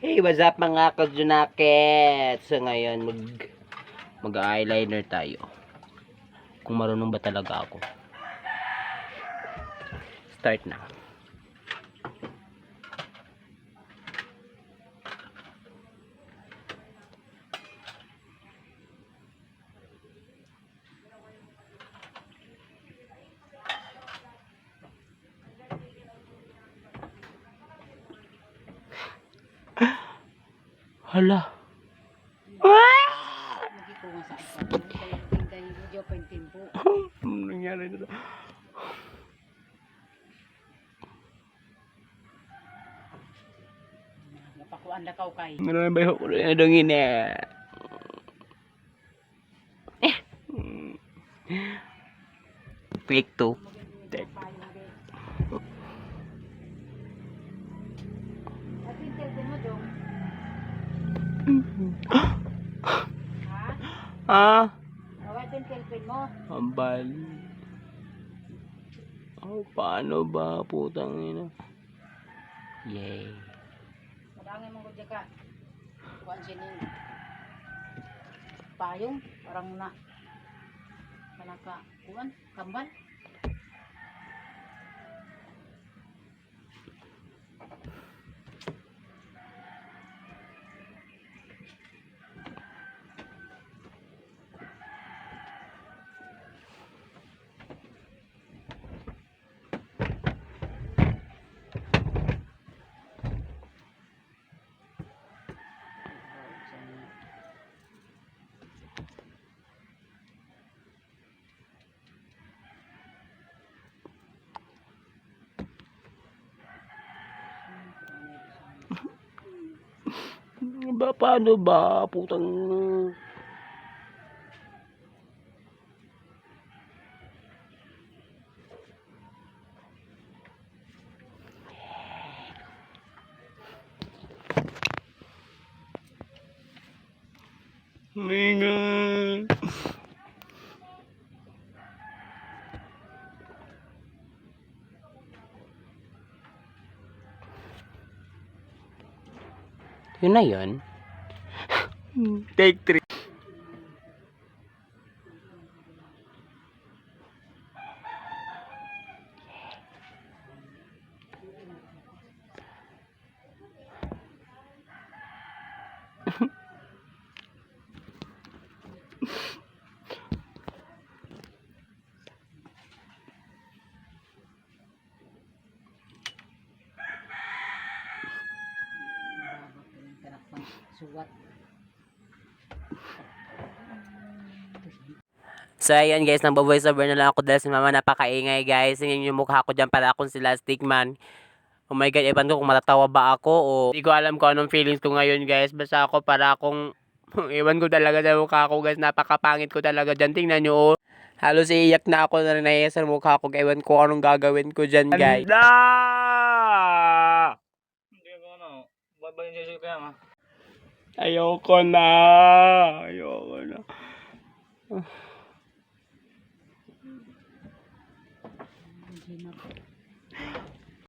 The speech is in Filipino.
Hey, what's up mga kadyunakets? So ngayon mag-eyeliner tayo. Kung marunong ba talaga ako. Start na. Hala. Ano nangyari na? Napakuan na kau kay. Ano na ba yung ulo na dungin eh? Fake to. Ah? Awatin tilpin mo. Ambal. Oh, paano ba putang ina? Yay. Madangin mong gudya ka. Kuan sinin. Payong parang na. Kanaka kuan kambal. Ba, paano ba putang Mingan. Yun na yun. Take 3. Suwat. So ayan guys, nang voice over na lang ako dahil si mama napakaingay guys. Tingnan yung mukha ko dyan para akong sila stickman. Oh my god, ewan ko kung matatawa ba ako o hindi ko alam kung anong feelings ko ngayon guys. Basta ako para akong ewan ko talaga sa mukha ko guys. Napakapangit ko talaga dyan. Tingnan nyo oh. Halos iiyak na ako na nahiya sa mukha ko. Ewan ko anong gagawin ko dyan guys. Anda! Hindi ko ano, babalik siya kaya ma. Ayoko na. Ayoko na. Hindi na.